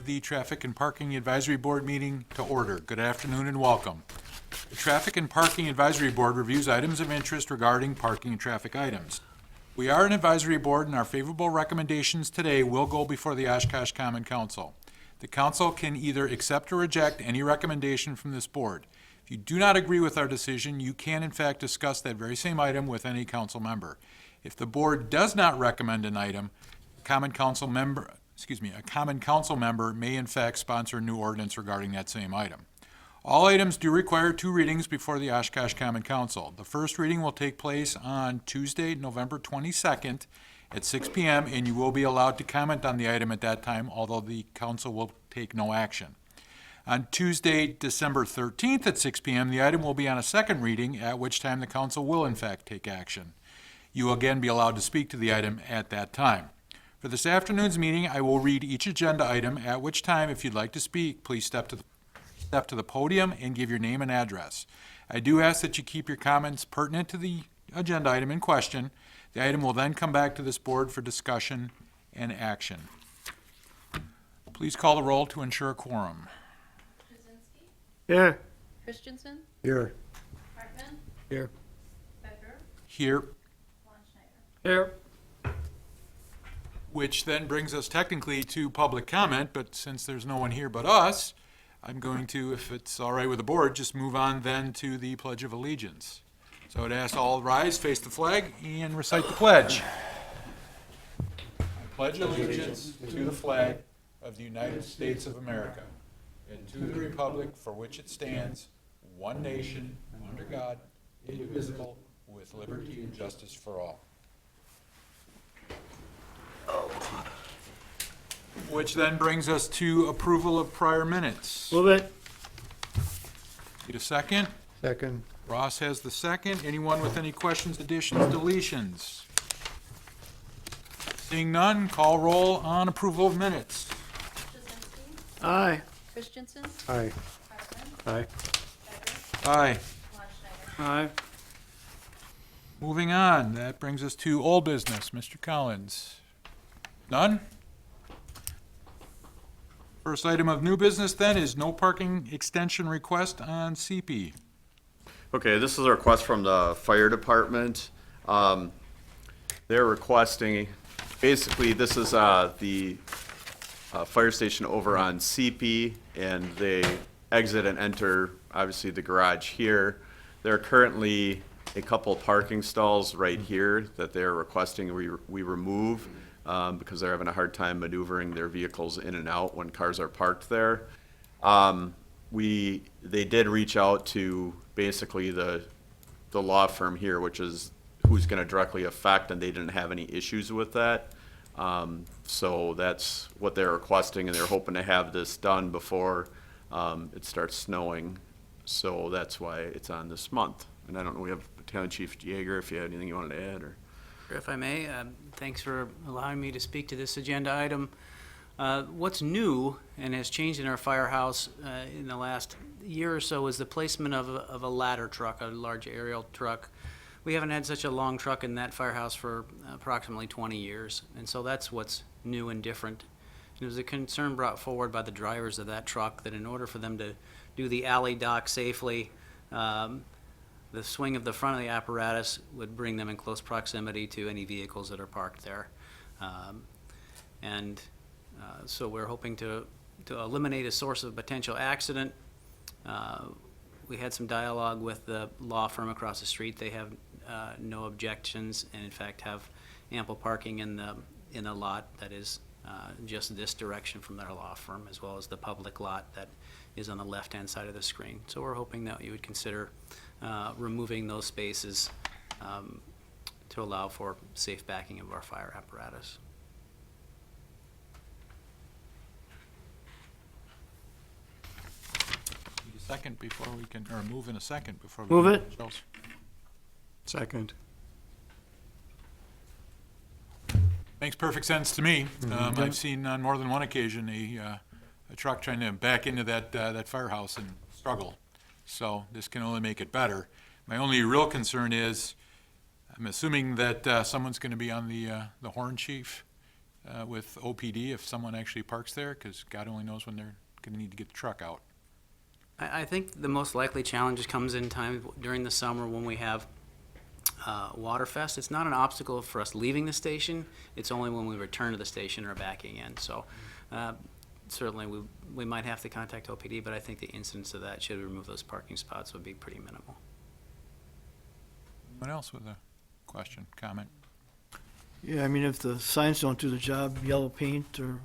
the Traffic and Parking Advisory Board meeting to order. Good afternoon and welcome. The Traffic and Parking Advisory Board reviews items of interest regarding parking and traffic items. We are an advisory board, and our favorable recommendations today will go before the Oshkosh Common Council. The council can either accept or reject any recommendation from this board. If you do not agree with our decision, you can in fact discuss that very same item with any council member. If the board does not recommend an item, a common council member may in fact sponsor a new ordinance regarding that same item. All items do require 2 readings before the Oshkosh Common Council. The first reading will take place on Tuesday, November 22nd at 6 p.m., and you will be allowed to comment on the item at that time, although the council will take no action. On Tuesday, December 13th at 6 p.m., the item will be on a second reading, at which time the council will in fact take action. You will again be allowed to speak to the item at that time. For this afternoon's meeting, I will read each agenda item, at which time, if you'd like to speak, please step to the podium and give your name and address. I do ask that you keep your comments pertinent to the agenda item in question. The item will then come back to this board for discussion and action. Please call the roll to ensure a quorum. Krasinski, Here. Christensen, Here. Hartman, Here. Becker, Here, Lonschneider. Here. which then brings us technically to public comment, but since there's no one here but us, I'm going to, if it's all right with the board, just move on then to the Pledge of Allegiance. So I'd ask all rise, face the flag, and recite the pledge. I pledge allegiance to the flag of the United States of America and to the republic for which it stands, one nation, under God, indivisible, with liberty and justice for all. Which then brings us to approval of prior minutes. Move it. Need a second? Second. Ross has the second. Anyone with any questions, additions, deletions? Seeing none, call roll on approval of minutes. Krasinski, Aye. Christensen, Aye. Hartman, Aye. Becker, Aye. Lonschneider. Aye. Moving on, that brings us to old business. Mr. Collins? None? First item of new business then is no parking extension request on CP. Okay, this is a request from the fire department. They're requesting, basically, this is the fire station over on CP, and they exit and enter, obviously, the garage here. There are currently a couple parking stalls right here that they're requesting we remove because they're having a hard time maneuvering their vehicles in and out when cars are parked there. They did reach out to basically the law firm here, which is who's going to directly affect, and they didn't have any issues with that. So that's what they're requesting, and they're hoping to have this done before it starts snowing. So that's why it's on this month. And I don't know, we have Battalion Chief Yeager, if you had anything you wanted to add, or? If I may, thanks for allowing me to speak to this agenda item. What's new and has changed in our firehouse in the last year or so is the placement of a ladder truck, a large aerial truck. We haven't had such a long truck in that firehouse for approximately 20 years, and so that's what's new and different. And it was a concern brought forward by the drivers of that truck that in order for them to do the alley dock safely, the swing of the front of the apparatus would bring them in close proximity to any vehicles that are parked there. So we're hoping to eliminate a source of potential accident. We had some dialogue with the law firm across the street. They have no objections, and in fact have ample parking in the lot that is just this direction from their law firm, as well as the public lot that is on the left-hand side of the screen. So we're hoping that you would consider removing those spaces to allow for safe backing of our fire apparatus. Need a second before we can, or move in a second before we. Move can- it. Charles. Second. Makes perfect sense to me. I've seen on more than one occasion a truck trying to back into that firehouse and struggle. So this can only make it better. My only real concern is, I'm assuming that someone's going to be on the horn chief with OPD if someone actually parks there? Because God only knows when they're going to need to get the truck out. I think the most likely challenge comes in time during the summer when we have Waterfest. It's not an obstacle for us leaving the station. It's only when we return to the station or backing in. So certainly we might have to contact OPD, but I think the incidence of that, should we remove those parking spots, would be pretty minimal. Anyone else with a question, comment? Yeah, I mean, if the signs don't do the job, yellow paint, or,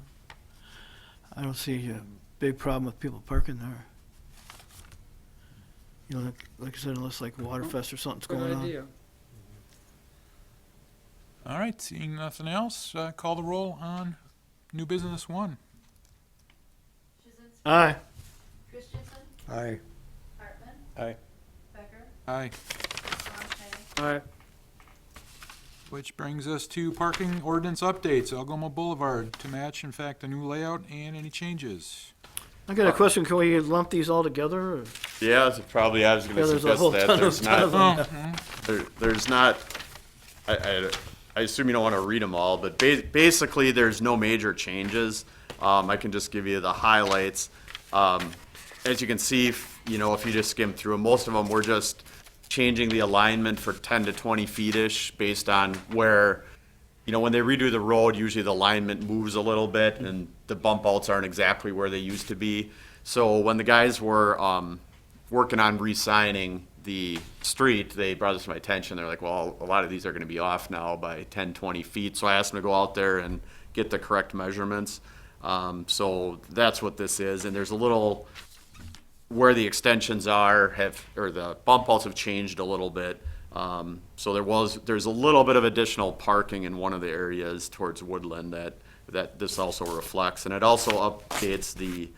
I don't see a big problem with people parking there. You know, like I said, unless like Waterfest or something's going on. All right, seeing nothing else, call the roll on new business 1. Jazinski. Aye. Christensen. Aye. Hartman. Aye. Becker. Aye. Tom Steiner. Aye. Which brings us to parking ordinance updates, Algoma Boulevard, to match, in fact, the new layout and any changes. I got a question, can we lump these all together, or? Yeah, it's probably, I was Yeah, gonna there's a suggest whole that, ton there's of not, them. there's not, I assume you don't wanna read them all, but basically, there's no major changes. I can just give you the highlights. As you can see, you know, if you just skim through them, most of them were just changing the alignment for 10 to 20 feet-ish based on where, you know, when they redo the road, usually the alignment moves a little bit and the bump outs aren't exactly where they used to be. So when the guys were working on re-signing the street, they brought this to my attention. They're like, well, a lot of these are gonna be off now by 10, 20 feet. So I asked them to go out there and get the correct measurements. So that's what this is. And there's a little, where the extensions are or the bump outs have changed a little bit. So there's a little bit of additional parking in one of the areas towards Woodland that this also reflects. And it also updates the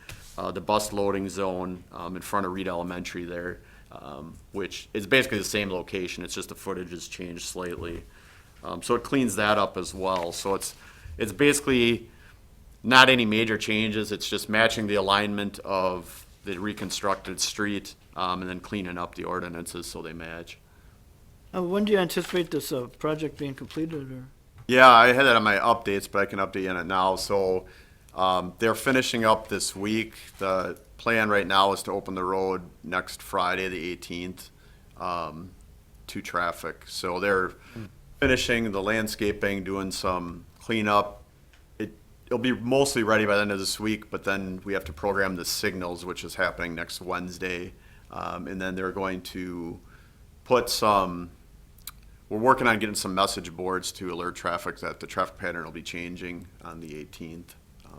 bus loading zone, in front of Reed Elementary there, which is basically the same location. It's just the footage has changed slightly. So it cleans that up as well. So it's basically not any major changes. It's just matching the alignment of the reconstructed street, and then cleaning up the ordinances so they match. When do you anticipate this project being completed, or? Yeah, I had that on my updates, but I can update you on it now. So they're finishing up this week. The plan right now is to open the road next Friday, the 18th, to traffic. So they're finishing the landscaping, doing some cleanup. It'll be mostly ready by the end of this week, but then we have to program the signals, which is happening next Wednesday. And then they're going to put we're working on getting some message boards to alert traffic that the traffic pattern will be changing on the 18th.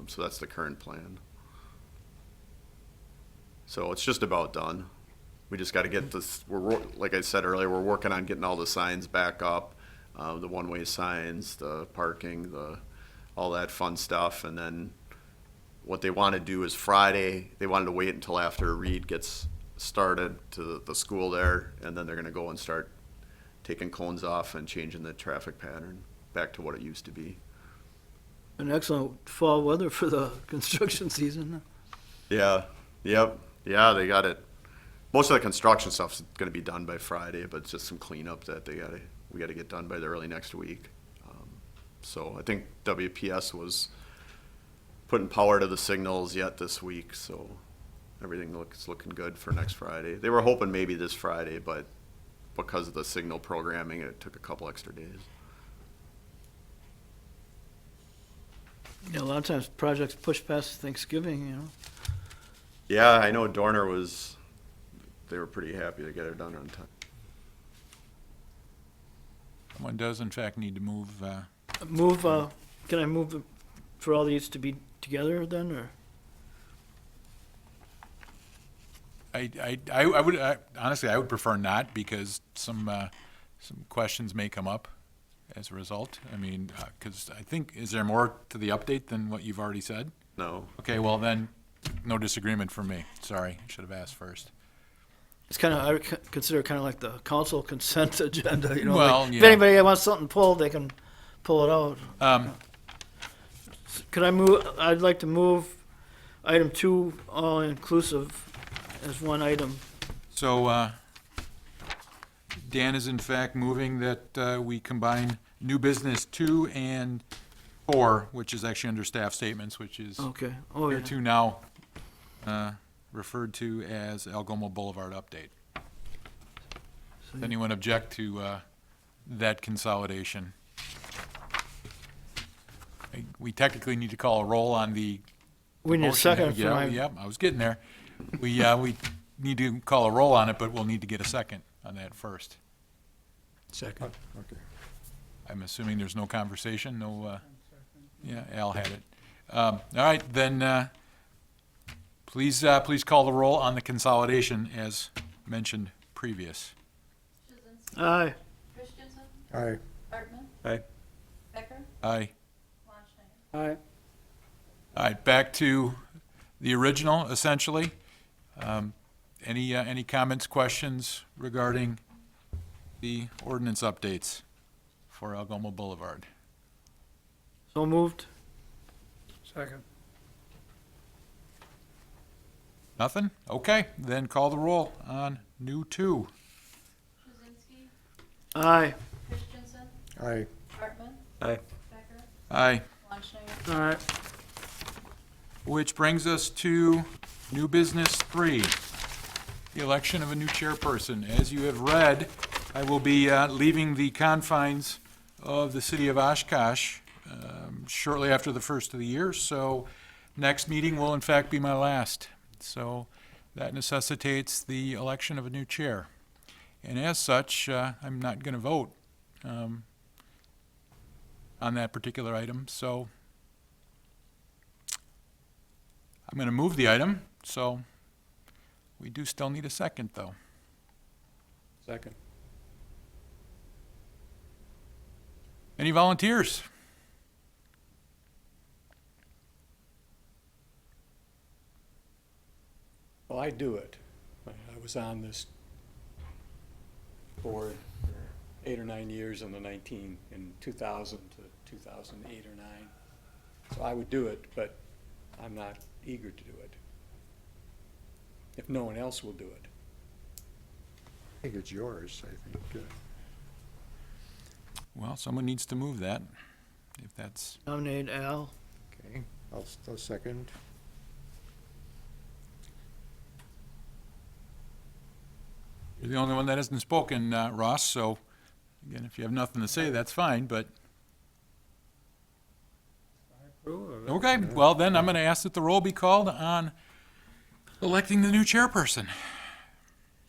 So that's the current plan. So it's just about done. We just got to get this, like I said earlier, we're working on getting all the signs back up, the one-way signs, the parking, all that fun stuff. And then what they want to do is Friday, they wanted to wait until after Reed gets started to the school there, and then they're going to go and start taking cones off and changing the traffic pattern back to what it used to be. An excellent fall weather for the construction season. Yeah, yep, yeah, they got it. Most of the construction stuff's going to be done by Friday, but it's just some cleanup that we got to get done by the early next week. So I think WPS was putting power to the signals yet this week, so everything looking good for next Friday. They were hoping maybe this Friday, but because of the signal programming, it took a couple extra days. Yeah, a lot of times projects push past Thanksgiving, you know. Yeah, I know Dorner they were pretty happy to get it done on time. One does, in fact, need to move, Can I move for all these to be together then, or? I would, honestly, I would prefer not, because some questions may come up as a result. I mean, because I think, is there more to the update than what you've already said? No. Okay, well then, no disagreement from me. Sorry, I should have asked first. It's kind of, I would consider kind of like the council consent agenda, you know. Well, like, yeah. If anybody wants something pulled, they can pull it out. Could I move, I'd like to move item 2, all inclusive, as one item. So, Dan is in fact moving that we combine new business 2 and 4, which is actually under staff statements, which is Okay, oh, yeah. hereto now referred to as Algoma Boulevard update. Does anyone object to that consolidation? We technically need to call a roll on the We need a motion. second for Yeah, my, yep, I was getting there. We need to call a roll on it, but we'll need to get a second on that first. Second. Okay. I'm assuming there's no conversation, no, yeah, Al had it. All right, then, please call the roll on the consolidation as mentioned previous. Jazinski. aye. Christensen. Aye. Hartman. Aye. Becker. Aye. Longenhagen. Aye. All right, back to the original, essentially. Any comments, questions regarding the ordinance updates for Algoma Boulevard? So moved. Second. Nothing? Okay, then call the roll on new 2. Jazinski. Aye. Christensen. Aye. Hartman. Aye. Becker. Aye. Longenhagen. Aye. Which brings us to new business 3, the election of a new chairperson. As you have read, I will be leaving the confines of the city of Oshkosh shortly after the first of the year, so next meeting will in fact be my last. So that necessitates the election of a new chair. And as such, I'm not going to vote on that particular item, so I'm going to move the item, so we do still need a second, though. Second. Any volunteers? Well, I do it. I was on this board for 8 or 9 years in 2000 to 2008 or 9. So I would do it, but I'm not eager to do it. If no one else will do it. I think it's yours, I think. Well, someone needs to move that, if that's, Nominate Al. Okay, I'll second. you're the only one that hasn't spoken, Ross, so, again, if you have nothing to say, that's fine, but, okay, well, then I'm going to ask that the roll be called on electing the new chairperson.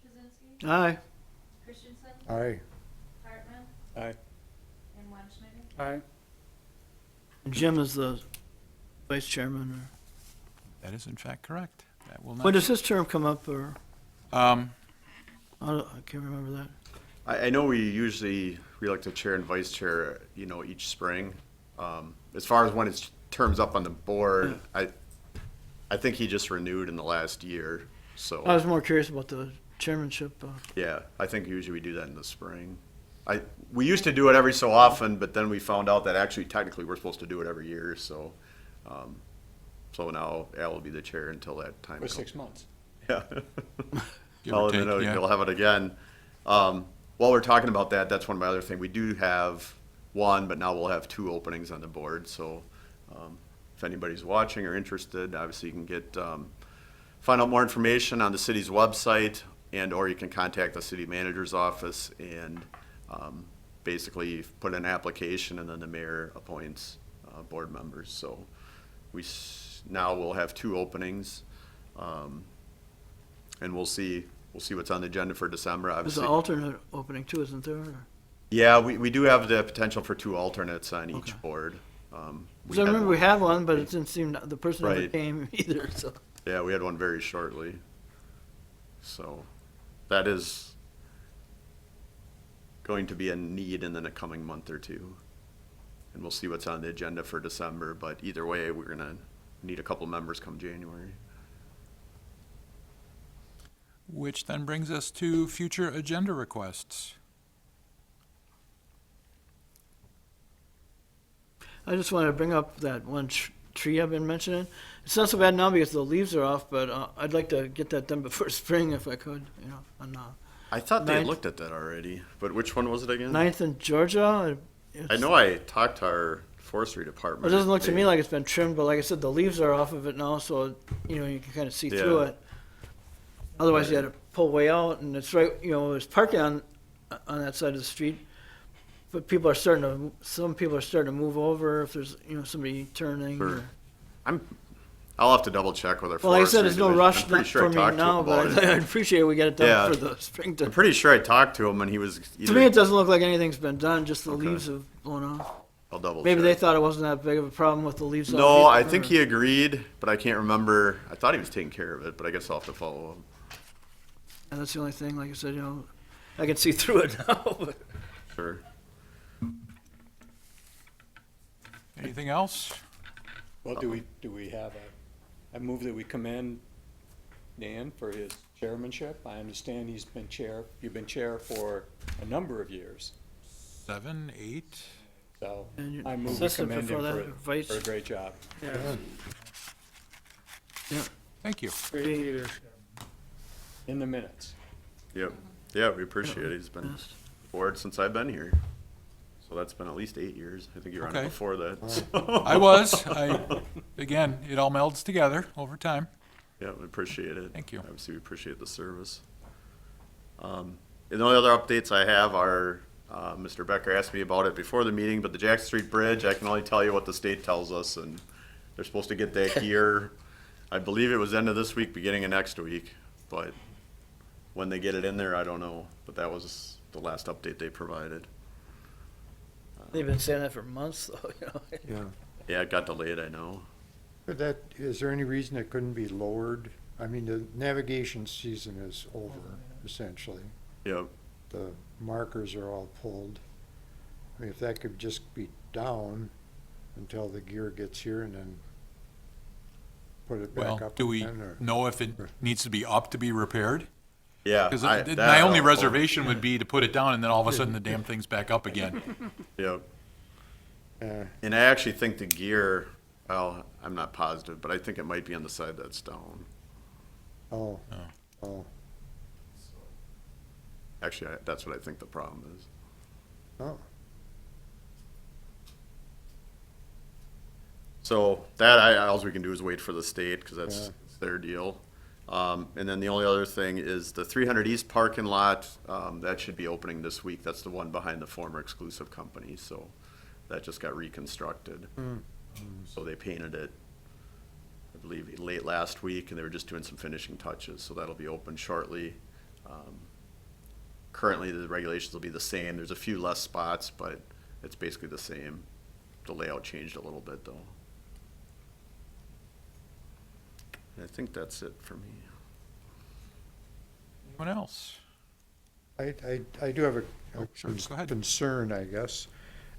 Jazinski. Aye. Christensen. Aye. Hartman. Aye. And Longenhagen. Aye. Jim is the vice chairman. That is in fact correct. That will When not, does his term come up, or, um, I can't remember that. I know we like to chair and vice chair, each spring. As far as when his term's up on the board, I think he just renewed in the last year, so. I was more curious about the chairmanship. Yeah, I think usually we do that in the spring. We used to do it every so often, but then we found out that actually technically we're supposed to do it every year, so, so now Al will be the chair until that time For comes. 6 months. Yeah. give or take, yeah. You'll have it again. While we're talking about that, that's one of my other things. We do have one, but now we'll have 2 openings on the board, so, if anybody's watching or interested, obviously you can get, find out more information on the city's website, or you can contact the city manager's office and basically put an application, and then the mayor appoints board members. So now we'll have 2 openings, and we'll see what's on the agenda for December. There's Obviously, an alternate opening too, isn't there? Or- yeah, we do have the potential for 2 alternates on each Okay. board. Because I remember we had one, but it didn't seem, the person never Right. came either, so. Yeah, we had one very shortly. So that is going to be a need in the coming month or 2. And we'll see what's on the agenda for December, but either way, we're gonna need a couple members come January. which then brings us to future agenda requests. I just wanted to bring up that one tree I've been mentioning. It's not so bad now because the leaves are off, but I'd like to get that done before spring if I could, on I thought they Ninth. looked at that already, but which one was it again? 9th in Georgia. I know I talked to our forestry It department. doesn't look to They- me like it's been trimmed, but like I said, the leaves are off of it now, so, you know, you can kind of see through Yeah. it. Otherwise, you had to pull way out, and it's right, you know, there's parking on that side of the street. But some people are starting to move over if there's, you know, somebody turning Sure. or. I'll have to double check with our Well, like I forestry said, there's no division. rush I'm pretty not sure for I me talked to him now, but about it. I'd appreciate we get it done Yeah. for the spring I'm to. pretty sure I talked to him and he was To either, me, it doesn't look like anything's been done, just the Okay. leaves have blown off. I'll double check. Maybe they thought it wasn't that big of a problem with the leaves. off No, I either, think or- he agreed, but I can't remember. I thought he was taking care of it, but I guess I'll have to follow up. And that's the only thing, like I said, you know, I can see through it now, but. Sure. Anything else? Well, do we have I move that we commend Dan for his chairmanship. I understand you've been chair for a number of years. 7, 8? So And your I move we assistant commend him before that, vice. for a great job. Yeah. Thank you. In the minutes. Yep. Yeah, we appreciate it. He's been Best. board since I've been here. So that's been at least 8 years. I think you were on it Okay. before that. Again, it all melds together over time. Yeah, we appreciate it. Thank you. Obviously, we appreciate the service. And the only other updates I have are, Mr. Becker asked me about it before the meeting, but the Jackson Street Bridge, I can only tell you what the state tells us, and they're supposed to get that gear. I believe it was end of this week, beginning of next week, but when they get it in there, I don't know. But that was the last update they provided. They've been saying that for months, though, you know. Yeah. Yeah, it got delayed, I know. But is there any reason it couldn't be lowered? I mean, the navigation season is over, essentially. Yep. The markers are all pulled. I mean, if that could just be down until the gear gets here and then put it back Well, up do we again, or? know if it needs to be up to be repaired? Yeah. Because that my I only don't know. reservation would be to put it down and then all of a sudden the damn thing's back up again. Yep. Uh, And I actually think the gear, well, I'm not positive, but I think it might be on the side that's down. oh, oh, Actually, that's what I think the problem is. oh. So that, all we can do is wait for the state, because that's their deal. And then the only other thing is the 300 East parking lot, that should be opening this week. That's the one behind the former exclusive company, so that just got reconstructed. So they painted it, I believe, late last week, and they were just doing some finishing touches, so that'll be open shortly. Currently, the regulations will be the same. There's a few less spots, but it's basically the same. The layout changed a little bit, though. I think that's it for me. Anyone else? I do have a Sure, go ahead. concern, I guess.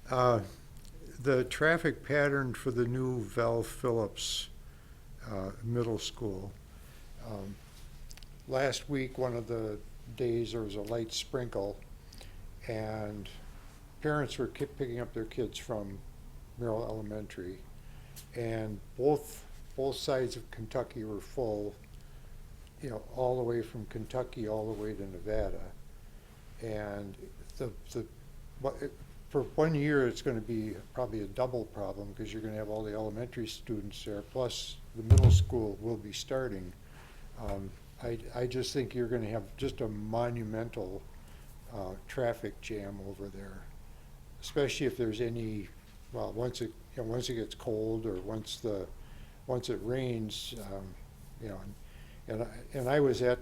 The traffic pattern for the new Val Phillips Middle School. Last week, one of the days, there was a light sprinkle, and parents were picking up their kids from Merrill Elementary, and both sides of Kentucky were full, you know, all the way from Kentucky all the way to Nevada. And for 1 year, it's gonna be probably a double problem, because you're gonna have all the elementary students there, plus the middle school will be starting. I just think you're gonna have just a monumental traffic jam over there, especially if there's any, well, once it gets cold, or once it rains, you know. And I was at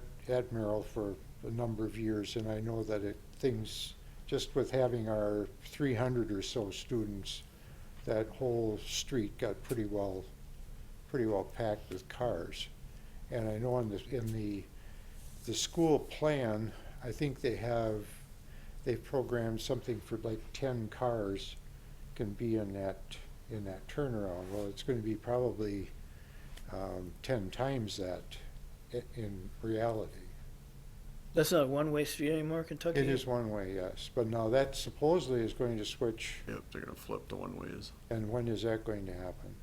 Merrill for a number of years, and I know that things, just with having our 300 or so students, that whole street got pretty well packed with cars. And I know in the school plan, I think they've programmed something for like 10 cars can be in that turnaround. Well, it's going to be probably 10 times that in reality. That's not a one-way street anymore, Kentucky? It is one way, yes, but now that supposedly is going to switch, Yep, they're gonna flip to one ways. and when is that going to happen?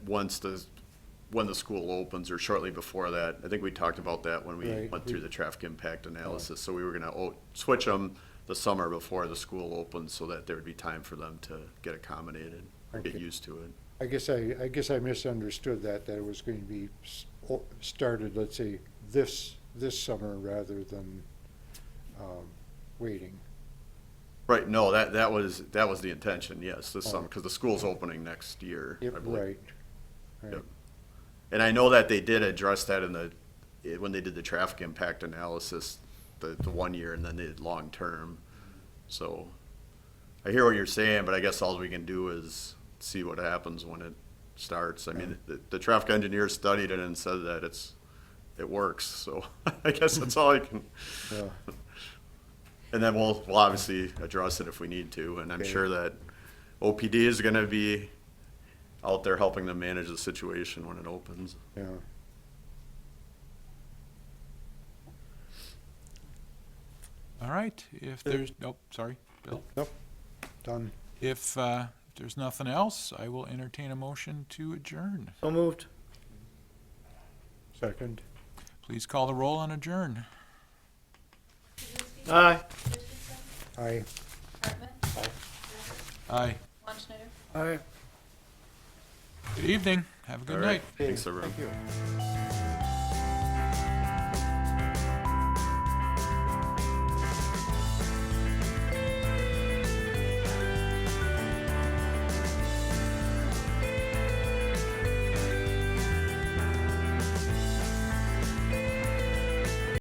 When the school opens, or shortly before that. I think we talked about that when we Right. went through the traffic impact analysis. So we were gonna switch them the summer before the school opens, so that there would be time for them to get accommodated. get Okay. used to it. I guess I misunderstood that it was going to be started, let's say, this summer rather than, waiting. Right, no, that was the intention, yes, this summer, because the school's opening next year, I Yep, believe. right. Yep. And I know that they did address that when they did the traffic impact analysis, the 1 year and then they did long-term. So I hear what you're saying, but I guess all we can do is see what happens when it starts. I mean, the traffic engineer studied it and said that it works, so I guess that's all I can. Yeah. And then we'll obviously address it if we need to, and I'm Okay. sure that OPD is gonna be out there helping them manage the situation when it opens. Yeah. All right, if there's, nope, sorry, Bill. Nope, done. If there's nothing else, I will entertain a motion to adjourn. So moved. Second. Please call the roll on adjourn. Kaczynski. Aye. Christensen. Aye. Hartman. Aye. Wunschmidt. Aye. Good evening. Have a good All right, night. thanks, everyone. Thank you.